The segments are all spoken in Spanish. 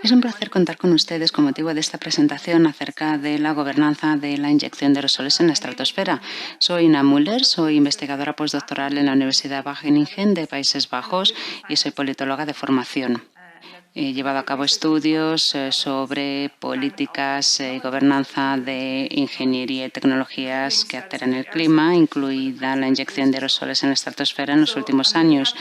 Es un placer contar con ustedes con motivo de esta presentación acerca de la gobernanza de la inyección de aerosoles en la estratosfera. Soy Ina Müller, soy investigadora postdoctoral en la Universidad Wageningen de Países Bajos y soy politóloga de formación. He llevado a cabo estudios sobre políticas y gobernanza de ingeniería y tecnologías que alteran el clima, incluida la inyección de aerosoles en la estratosfera en los últimos años.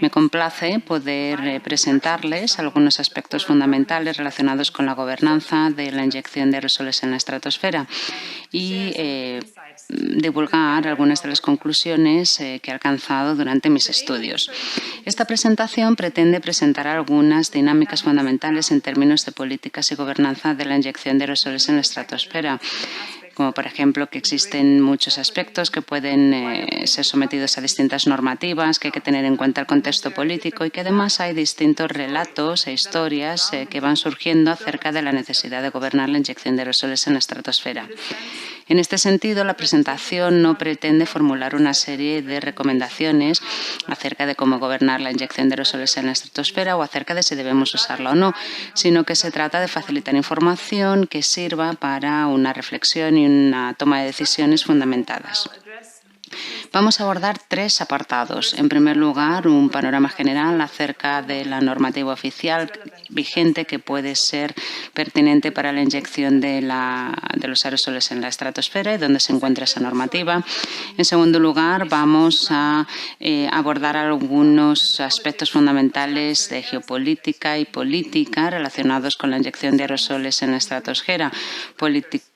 Me complace poder presentarles algunos aspectos fundamentales relacionados con la gobernanza de la inyección de aerosoles en la estratosfera y divulgar algunas de las conclusiones que he alcanzado durante mis estudios. Esta presentación pretende presentar algunas dinámicas fundamentales en términos de políticas y gobernanza de la inyección de aerosoles en la estratosfera, como por ejemplo que existen muchos aspectos que pueden ser sometidos a distintas normativas, que hay que tener en cuenta el contexto político y que además hay distintos relatos e historias que van surgiendo acerca de la necesidad de gobernar la inyección de aerosoles en la estratosfera. En este sentido, la presentación no pretende formular una serie de recomendaciones acerca de cómo gobernar la inyección de aerosoles en la estratosfera o acerca de si debemos usarla o no, sino que se trata de facilitar información que sirva para una reflexión y una toma de decisiones fundamentadas. Vamos a abordar tres apartados. En primer lugar, un panorama general acerca de la normativa oficial vigente que puede ser pertinente para la inyección de los aerosoles en la estratosfera y dónde se encuentra esa normativa. En segundo lugar, vamos a abordar algunos aspectos fundamentales de geopolítica y política relacionados con la inyección de aerosoles en la estratosfera,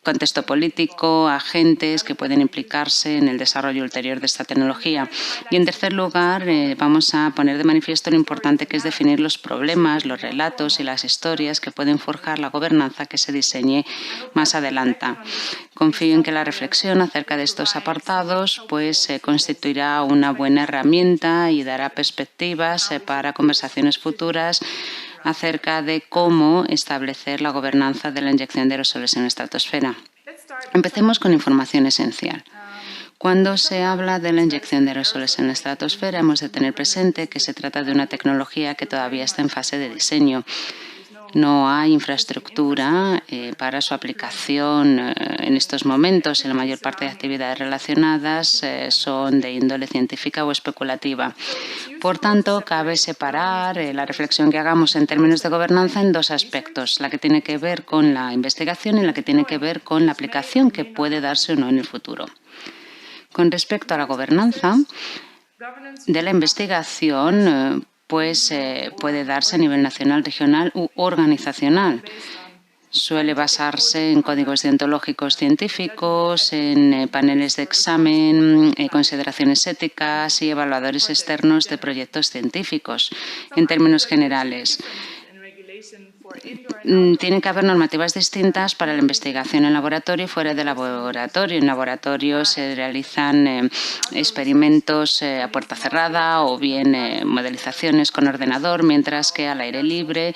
contexto político, agentes que pueden implicarse en el desarrollo ulterior de esta tecnología. Y en tercer lugar, vamos a poner de manifiesto lo importante que es definir los problemas, los relatos y las historias que pueden forjar la gobernanza que se diseñe más adelante. Confío en que la reflexión acerca de estos apartados constituirá una buena herramienta y dará perspectivas para conversaciones futuras acerca de cómo establecer la gobernanza de la inyección de aerosoles en la estratosfera. Empecemos con información esencial. Cuando se habla de la inyección de aerosoles en la estratosfera, hemos de tener presente que se trata de una tecnología que todavía está en fase de diseño. No hay infraestructura para su aplicación en estos momentos y la mayor parte de actividades relacionadas son de índole científica o especulativa. Por tanto, cabe separar la reflexión que hagamos en términos de gobernanza en dos aspectos, la que tiene que ver con la investigación y la que tiene que ver con la aplicación que puede darse o no en el futuro. Con respecto a la gobernanza de la investigación, puede darse a nivel nacional, regional u organizacional. Suele basarse en códigos deontológicos científicos, en paneles de examen, consideraciones éticas y evaluadores externos de proyectos científicos. En términos generales, tiene que haber normativas distintas para la investigación en laboratorio y fuera de laboratorio. En laboratorio se realizan experimentos a puerta cerrada o bien modelizaciones con ordenador, mientras que al aire libre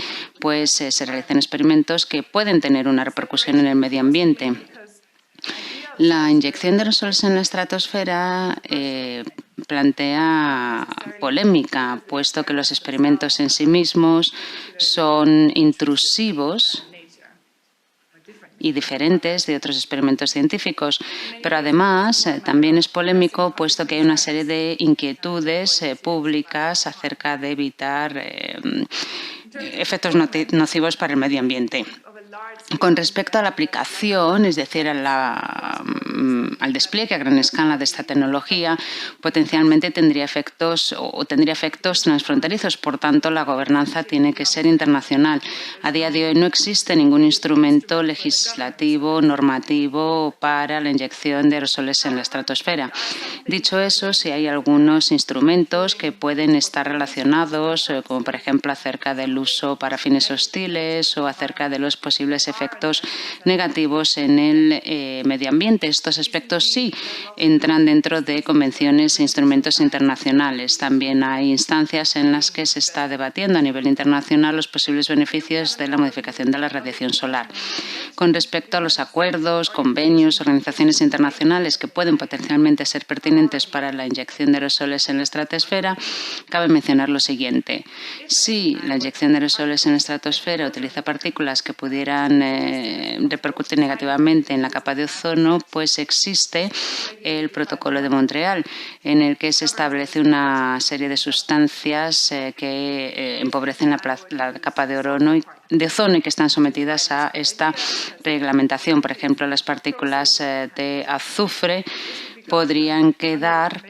se realizan experimentos que pueden tener una repercusión en el medio ambiente. La inyección de aerosoles en la estratosfera plantea polémica, puesto que los experimentos en sí mismos son intrusivos y diferentes de otros experimentos científicos, pero además también es polémico, puesto que hay una serie de inquietudes públicas acerca de evitar efectos nocivos para el medio ambiente. Con respecto a la aplicación, es decir, al despliegue a gran escala de esta tecnología, potencialmente tendría efectos transfronterizos. Por tanto, la gobernanza tiene que ser internacional. A día de hoy no existe ningún instrumento legislativo, normativo para la inyección de aerosoles en la estratosfera. Dicho eso, sí hay algunos instrumentos que pueden estar relacionados, como por ejemplo acerca del uso para fines hostiles o acerca de los posibles efectos negativos en el medio ambiente. Esto estos aspectos sí entran dentro de convenciones e instrumentos internacionales. También hay instancias en las que se está debatiendo a nivel internacional los posibles beneficios de la modificación de la radiación solar. Con respecto a los acuerdos, convenios, organizaciones internacionales que pueden potencialmente ser pertinentes para la inyección de aerosoles en la estratosfera, cabe mencionar lo siguiente. Si la inyección de aerosoles en la estratosfera utiliza partículas que pudieran repercutir negativamente en la capa de ozono, pues existe el Protocolo de Montreal, en el que se establece una serie de sustancias que empobrecen la capa de ozono y que están sometidas a esta reglamentación. Por ejemplo, las partículas de azufre podrían quedar,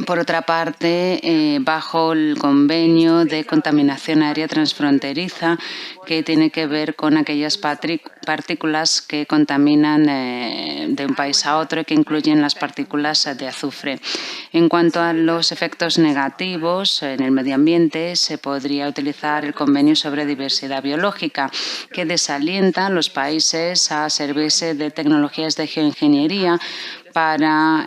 por otra parte, bajo el convenio de contaminación aérea transfronteriza, que tiene que ver con aquellas partículas que contaminan de un país a otro y que incluyen las partículas de azufre. En cuanto a los efectos negativos en el medio ambiente, se podría utilizar el convenio sobre diversidad biológica, que desalienta a los países a servirse de tecnologías de geoingeniería para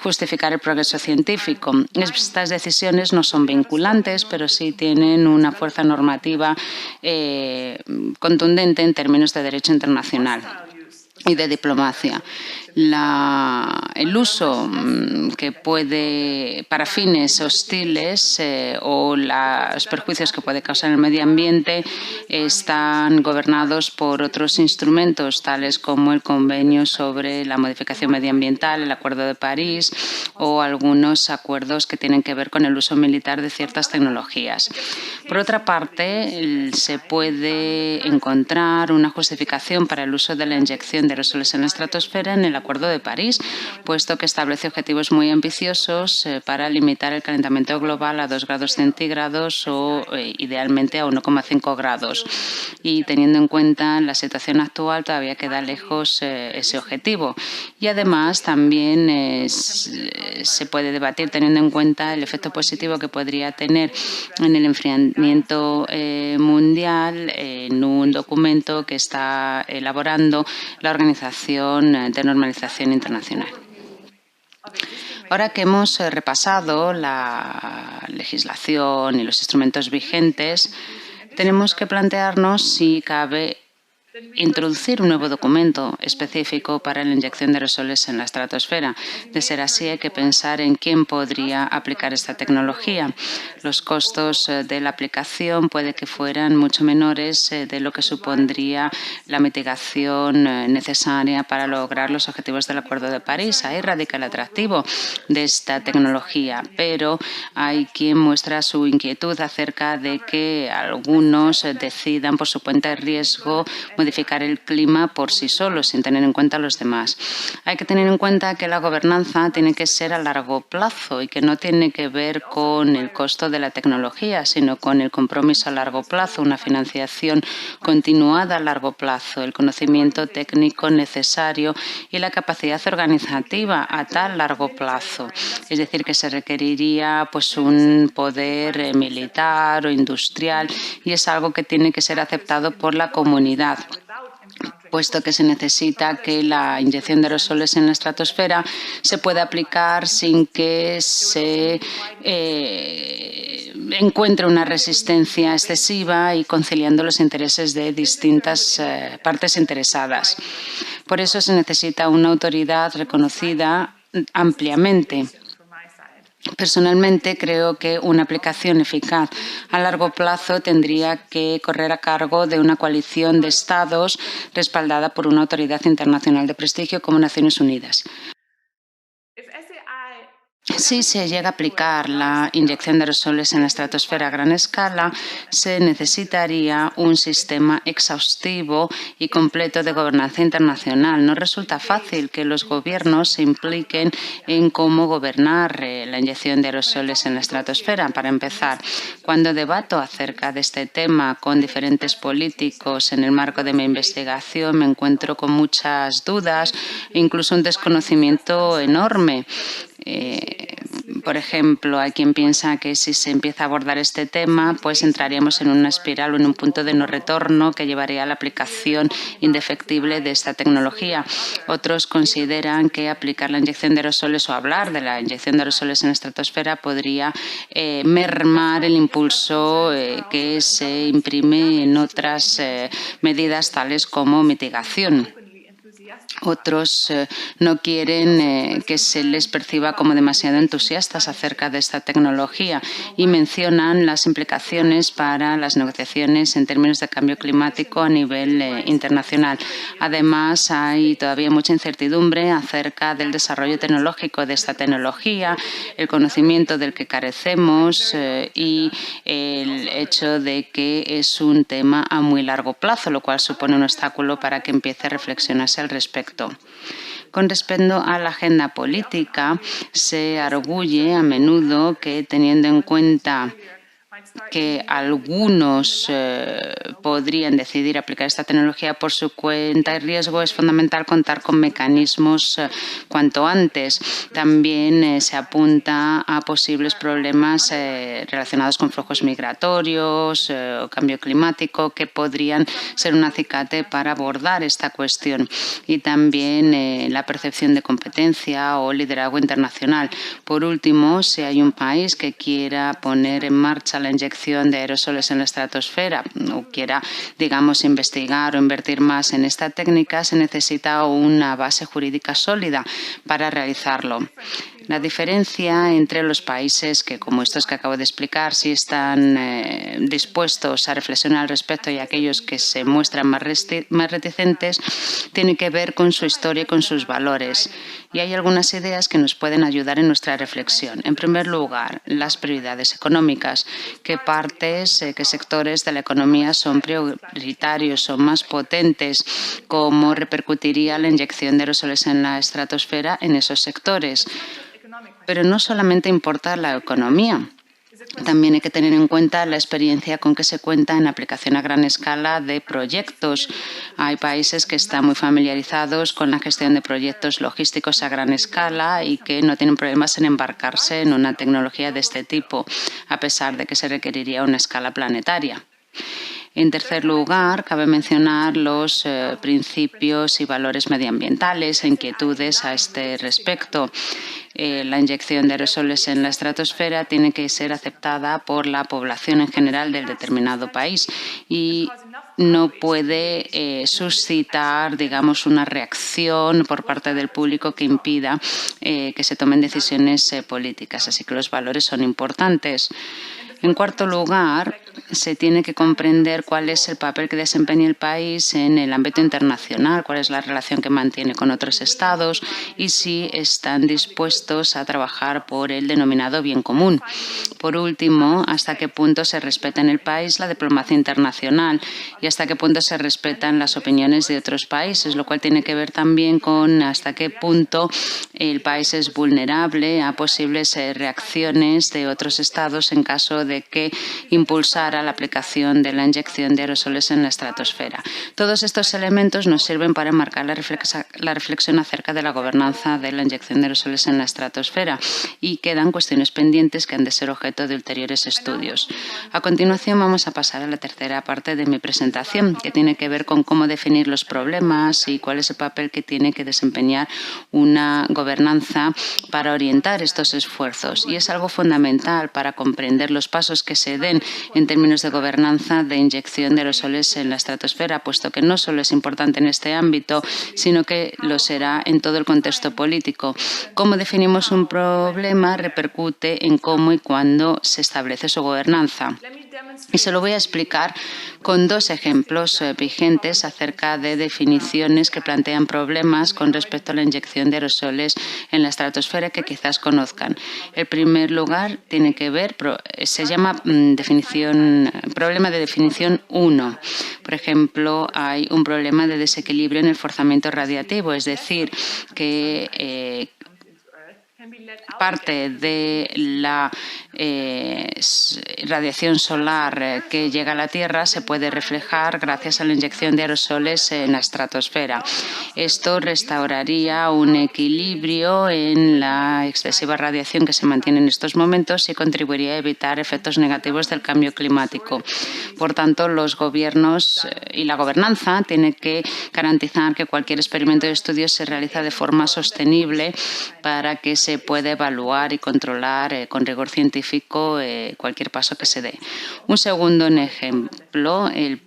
justificar el progreso científico. Estas decisiones no son vinculantes, pero sí tienen una fuerza normativa contundente en términos de derecho internacional y de diplomacia. El uso que puede, para fines hostiles o los perjuicios que puede causar en el medio ambiente, están gobernados por otros instrumentos, tales como el Convenio sobre la Modificación Medioambiental, el Acuerdo de París o algunos acuerdos que tienen que ver con el uso militar de ciertas tecnologías. Por otra parte, se puede encontrar una justificación para el uso de la inyección de aerosoles en la estratosfera en el Acuerdo de París, puesto que establece objetivos muy ambiciosos para limitar el calentamiento global a 2 grados centígrados o idealmente a 1,5 grados. Y teniendo en cuenta la situación actual, todavía queda lejos ese objetivo. Y además también se puede debatir teniendo en cuenta el efecto positivo que podría tener en el enfriamiento mundial en un documento que está elaborando la Organización de Normalización Internacional. Ahora que hemos repasado la legislación y los instrumentos vigentes, tenemos que plantearnos si cabe introducir un nuevo documento específico para la inyección de aerosoles en la estratosfera. De ser así, hay que pensar en quién podría aplicar esta tecnología. Los costos de la aplicación puede que fueran mucho menores de lo que supondría la mitigación necesaria para lograr los objetivos del Acuerdo de París. Ahí radica el atractivo de esta tecnología, pero hay quien muestra su inquietud acerca de que algunos decidan por su cuenta de riesgo modificar el clima por sí solos, sin tener en cuenta a los demás. Hay que tener en cuenta que la gobernanza tiene que ser a largo plazo y que no tiene que ver con el costo de la tecnología, sino con el compromiso a largo plazo, una financiación continuada a largo plazo, el conocimiento técnico necesario y la capacidad organizativa a tal largo plazo. Es decir, que se requeriría pues, un poder militar o industrial, y es algo que tiene que ser aceptado por la comunidad, puesto que se necesita que la inyección de aerosoles en la estratosfera se pueda aplicar sin que se encuentre una resistencia excesiva y conciliando los intereses de distintas partes interesadas. Por eso se necesita una autoridad reconocida ampliamente. Personalmente, creo que una aplicación eficaz a largo plazo tendría que correr a cargo de una coalición de Estados respaldada por una autoridad internacional de prestigio como Naciones Unidas. Si se llega a aplicar la inyección de aerosoles en la estratosfera a gran escala, se necesitaría un sistema exhaustivo y completo de gobernanza internacional. No resulta fácil que los gobiernos se impliquen en cómo gobernar la inyección de aerosoles en la estratosfera. Para empezar, cuando debato acerca de este tema con diferentes políticos en el marco de mi investigación, me encuentro con muchas dudas e incluso un desconocimiento enorme. Por ejemplo, hay quien piensa que si se empieza a abordar este tema, pues entraríamos en una espiral o en un punto de no retorno que llevaría a la aplicación indefectible de esta tecnología. Otros consideran que aplicar la inyección de aerosoles o hablar de la inyección de aerosoles en la estratosfera podría mermar el impulso que se imprime en otras medidas tales como mitigación. Otros no quieren que se les perciba como demasiado entusiastas acerca de esta tecnología y mencionan las implicaciones para las negociaciones en términos de cambio climático a nivel internacional. Además, hay todavía mucha incertidumbre acerca del desarrollo tecnológico de esta tecnología, el conocimiento del que carecemos y el hecho de que es un tema a muy largo plazo, lo cual supone un obstáculo para que empiece a reflexionarse al respecto. Con respecto a la agenda política, se arguye a menudo que, teniendo en cuenta que algunos podrían decidir aplicar esta tecnología por su cuenta y riesgo, es fundamental contar con mecanismos cuanto antes. También se apunta a posibles problemas relacionados con flujos migratorios o cambio climático que podrían ser un acicate para abordar esta cuestión. Y también la percepción de competencia o liderazgo internacional. Por último, si hay un país que quiera poner en marcha la inyección de aerosoles en la estratosfera o quiera, digamos, investigar o invertir más en esta técnica, se necesita una base jurídica sólida para realizarlo. La diferencia entre los países que, como estos que acabo de explicar, sí están dispuestos a reflexionar al respecto y aquellos que se muestran más reticentes, tiene que ver con su historia y con sus valores. Y hay algunas ideas que nos pueden ayudar en nuestra reflexión. En primer lugar, las prioridades económicas. ¿Qué partes, qué sectores de la economía son prioritarios, son más potentes? ¿Cómo repercutiría la inyección de aerosoles en la estratosfera en esos sectores? Pero no solamente importa la economía. También hay que tener en cuenta la experiencia con que se cuenta en aplicación a gran escala de proyectos. Hay países que están muy familiarizados con la gestión de proyectos logísticos a gran escala y que no tienen problemas en embarcarse en una tecnología de este tipo, a pesar de que se requeriría una escala planetaria. En tercer lugar, cabe mencionar los principios y valores medioambientales e inquietudes a este respecto. La inyección de aerosoles en la estratosfera tiene que ser aceptada por la población en general del determinado país y no puede suscitar, digamos, una reacción por parte del público que impida que se tomen decisiones políticas. Así que los valores son importantes. En cuarto lugar, se tiene que comprender cuál es el papel que desempeña el país en el ámbito internacional, cuál es la relación que mantiene con otros estados y si están dispuestos a trabajar por el denominado bien común. Por último, hasta qué punto se respeta en el país la diplomacia internacional y hasta qué punto se respetan las opiniones de otros países, lo cual tiene que ver también con hasta qué punto el país es vulnerable a posibles reacciones de otros estados en caso de que impulsara la aplicación de la inyección de aerosoles en la estratosfera. Todos estos elementos nos sirven para enmarcar la reflexión acerca de la gobernanza de la inyección de aerosoles en la estratosfera y quedan cuestiones pendientes que han de ser objeto de ulteriores estudios. A continuación vamos a pasar a la tercera parte de mi presentación, que tiene que ver con cómo definir los problemas y cuál es el papel que tiene que desempeñar una gobernanza para orientar estos esfuerzos. Y es algo fundamental para comprender los pasos que se den en términos de gobernanza de inyección de aerosoles en la estratosfera, puesto que no solo es importante en este ámbito, sino que lo será en todo el contexto político. Cómo definimos un problema repercute en cómo y cuándo se establece su gobernanza. Y se lo voy a explicar con dos ejemplos vigentes acerca de definiciones que plantean problemas con respecto a la inyección de aerosoles en la estratosfera que quizás conozcan. El primer lugar tiene que ver, se llama problema de definición 1. Por ejemplo, hay un problema de desequilibrio en el forzamiento radiativo, es decir, que parte de la radiación solar que llega a la Tierra se puede reflejar gracias a la inyección de aerosoles en la estratosfera. Esto restauraría un equilibrio en la excesiva radiación que se mantiene en estos momentos y contribuiría a evitar efectos negativos del cambio climático. Por tanto, los gobiernos y la gobernanza tienen que garantizar que cualquier experimento de estudio se realiza de forma sostenible para que se pueda evaluar y controlar con rigor científico cualquier paso que se dé. Un segundo ejemplo, el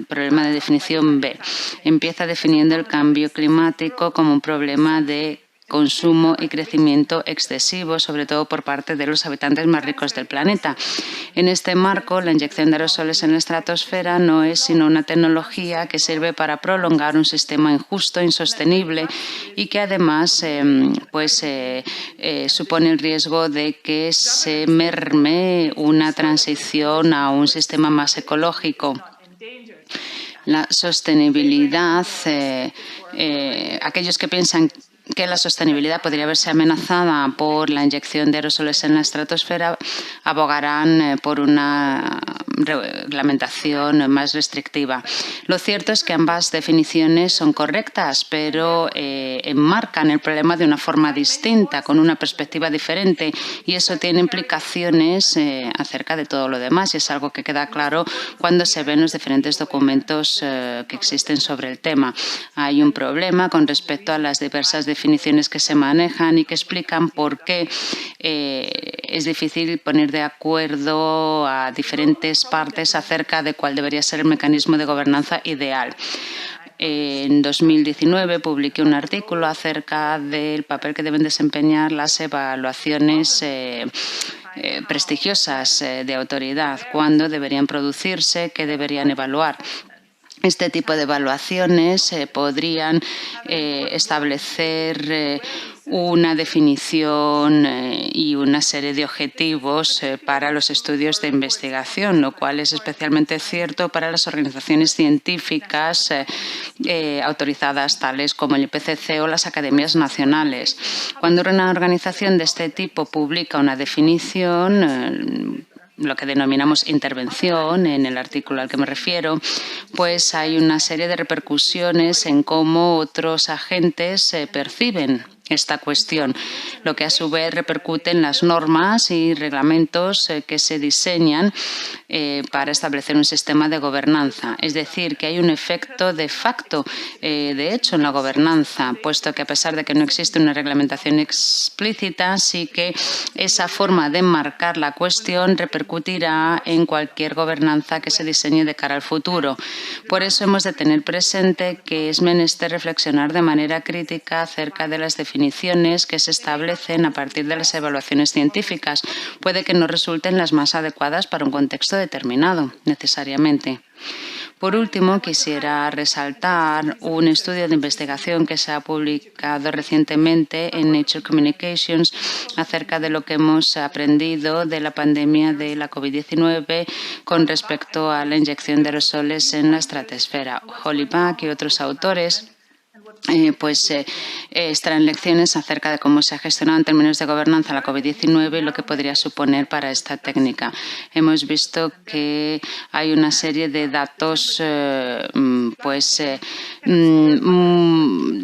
problema de definición B. Empieza definiendo el cambio climático como un problema de consumo y crecimiento excesivo, sobre todo por parte de los habitantes más ricos del planeta. En este marco, la inyección de aerosoles en la estratosfera no es sino una tecnología que sirve para prolongar un sistema injusto, insostenible y que además supone el riesgo de que se merme una transición a un sistema más ecológico. La sostenibilidad, aquellos que piensan que la sostenibilidad podría verse amenazada por la inyección de aerosoles en la estratosfera, abogarán por una reglamentación más restrictiva. Lo cierto es que ambas definiciones son correctas, pero enmarcan el problema de una forma distinta, con una perspectiva diferente, y eso tiene implicaciones acerca de todo lo demás, y es algo que queda claro cuando se ven los diferentes documentos que existen sobre el tema. Hay un problema con respecto a las diversas definiciones que se manejan y que explican por qué es difícil poner de acuerdo a diferentes partes acerca de cuál debería ser el mecanismo de gobernanza ideal. En 2019 publiqué un artículo acerca del papel que deben desempeñar las evaluaciones prestigiosas de autoridad, cuándo deberían producirse, qué deberían evaluar. Este tipo de evaluaciones podrían establecer una definición y una serie de objetivos para los estudios de investigación, lo cual es especialmente cierto para las organizaciones científicas autorizadas tales como el IPCC o las academias nacionales. Cuando una organización de este tipo publica una definición, lo que denominamos intervención, en el artículo al que me refiero, pues hay una serie de repercusiones en cómo otros agentes perciben esta cuestión, lo que a su vez repercute en las normas y reglamentos que se diseñan para establecer un sistema de gobernanza. Es decir, que hay un efecto de facto, de hecho, en la gobernanza, puesto que a pesar de que no existe una reglamentación explícita, sí que esa forma de enmarcar la cuestión repercutirá en cualquier gobernanza que se diseñe de cara al futuro. Por eso hemos de tener presente que es menester reflexionar de manera crítica acerca de las definiciones que se establecen a partir de las evaluaciones científicas. Puede que no resulten las más adecuadas para un contexto determinado, necesariamente. Por último, quisiera resaltar un estudio de investigación que se ha publicado recientemente en Nature Communications acerca de lo que hemos aprendido de la pandemia de la COVID-19 con respecto a la inyección de aerosoles en la estratosfera. Hollyback y otros autores extraen lecciones acerca de cómo se ha gestionado en términos de gobernanza la COVID-19 y lo que podría suponer para esta técnica. Hemos visto que hay una serie de datos,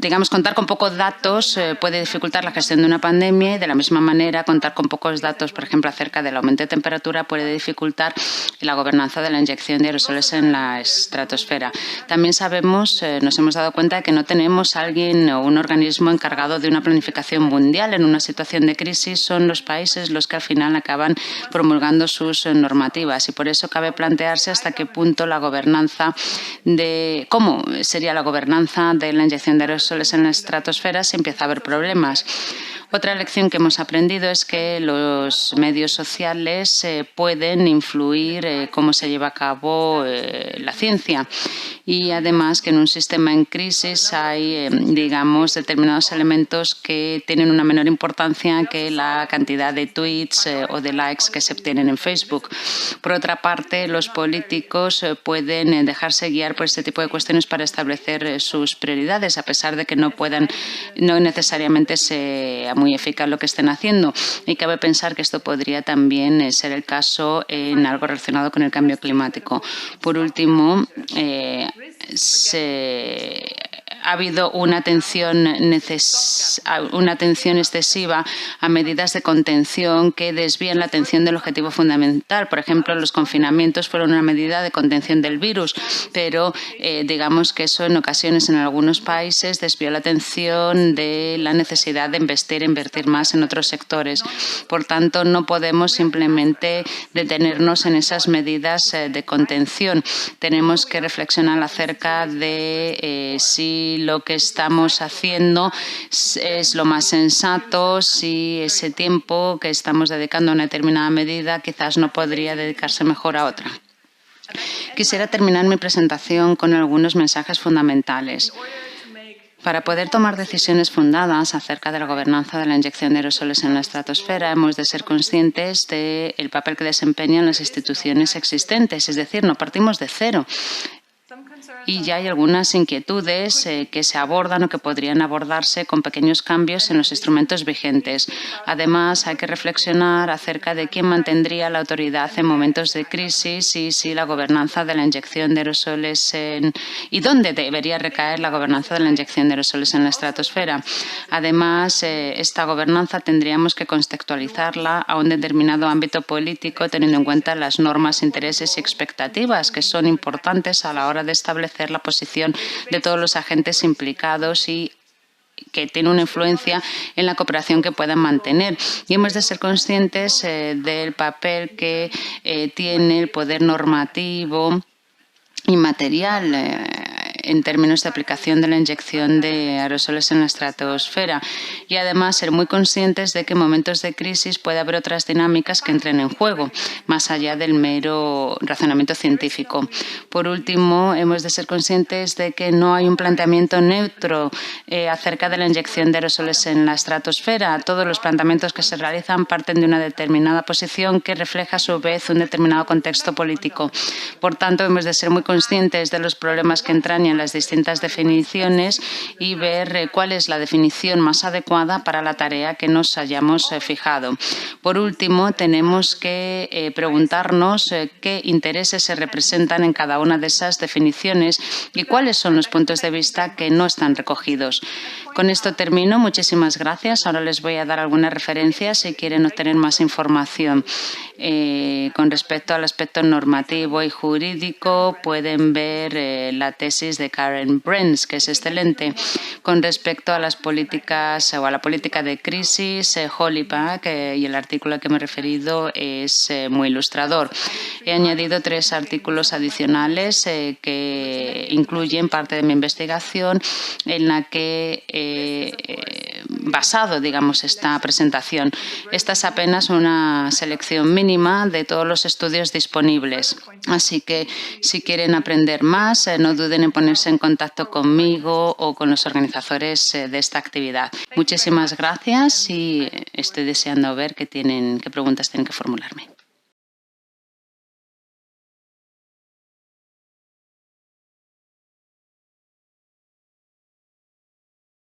digamos, contar con pocos datos puede dificultar la gestión de una pandemia y de la misma manera contar con pocos datos, por ejemplo, acerca del aumento de temperatura puede dificultar la gobernanza de la inyección de aerosoles en la estratosfera. También sabemos, nos hemos dado cuenta de que no tenemos alguien o un organismo encargado de una planificación mundial. En una situación de crisis son los países los que al final acaban promulgando sus normativas y por eso cabe plantearse hasta qué punto la gobernanza cómo sería la gobernanza de la inyección de aerosoles en la estratosfera si empieza a haber problemas. Otra lección que hemos aprendido es que los medios sociales pueden influir cómo se lleva a cabo la ciencia y además que en un sistema en crisis hay, digamos, determinados elementos que tienen una menor importancia que la cantidad de tweets o de likes que se obtienen en Facebook. Por otra parte, los políticos pueden dejarse guiar por este tipo de cuestiones para establecer sus prioridades, a pesar de que no necesariamente se muy eficaz lo que estén haciendo. Y cabe pensar que esto podría también ser el caso en algo relacionado con el cambio climático. Por último, ha habido una atención excesiva a medidas de contención que desvían la atención del objetivo fundamental. Por ejemplo, los confinamientos fueron una medida de contención del virus, pero digamos que eso en ocasiones en algunos países desvió la atención de la necesidad de invertir más en otros sectores. Por tanto, no podemos simplemente detenernos en esas medidas de contención. Tenemos que reflexionar acerca de si lo que estamos haciendo es lo más sensato, si ese tiempo que estamos dedicando a una determinada medida quizás no podría dedicarse mejor a otra. Quisiera terminar mi presentación con algunos mensajes fundamentales. Para poder tomar decisiones fundadas acerca de la gobernanza de la inyección de aerosoles en la estratosfera, hemos de ser conscientes del papel que desempeñan las instituciones existentes, es decir, no partimos de cero. Y ya hay algunas inquietudes que se abordan o que podrían abordarse con pequeños cambios en los instrumentos vigentes. Además, hay que reflexionar acerca de quién mantendría la autoridad en momentos de crisis y si la gobernanza de la inyección de aerosoles y dónde debería recaer la gobernanza de la inyección de aerosoles en la estratosfera. Además, esta gobernanza tendríamos que contextualizarla a un determinado ámbito político, teniendo en cuenta las normas, intereses y expectativas que son importantes a la hora de establecer la posición de todos los agentes implicados y que tiene una influencia en la cooperación que puedan mantener. Y hemos de ser conscientes del papel que tiene el poder normativo y material en términos de aplicación de la inyección de aerosoles en la estratosfera y además ser muy conscientes de que en momentos de crisis puede haber otras dinámicas que entren en juego, más allá del mero razonamiento científico. Por último, hemos de ser conscientes de que no hay un planteamiento neutro acerca de la inyección de aerosoles en la estratosfera. Todos los planteamientos que se realizan parten de una determinada posición que refleja a su vez un determinado contexto político. Por tanto, hemos de ser muy conscientes de los problemas que entrañan las distintas definiciones y ver cuál es la definición más adecuada para la tarea que nos hayamos fijado. Por último, tenemos que preguntarnos qué intereses se representan en cada una de esas definiciones y cuáles son los puntos de vista que no están recogidos. Con esto termino. Muchísimas gracias. Ahora les voy a dar algunas referencias si quieren obtener más información. Con respecto al aspecto normativo y jurídico, pueden ver la tesis de Karen Brents, que es excelente. Con respecto a las políticas o a la política de crisis, Holly Pack y el artículo al que me he referido es muy ilustrador. He añadido 3 artículos adicionales que incluyen parte de mi investigación en la que basado, digamos, esta presentación. Esta es apenas una selección mínima de todos los estudios disponibles. Así que si quieren aprender más, no duden en ponerse en contacto conmigo o con los organizadores de esta actividad. Muchísimas gracias y estoy deseando ver qué preguntas tienen que formularme.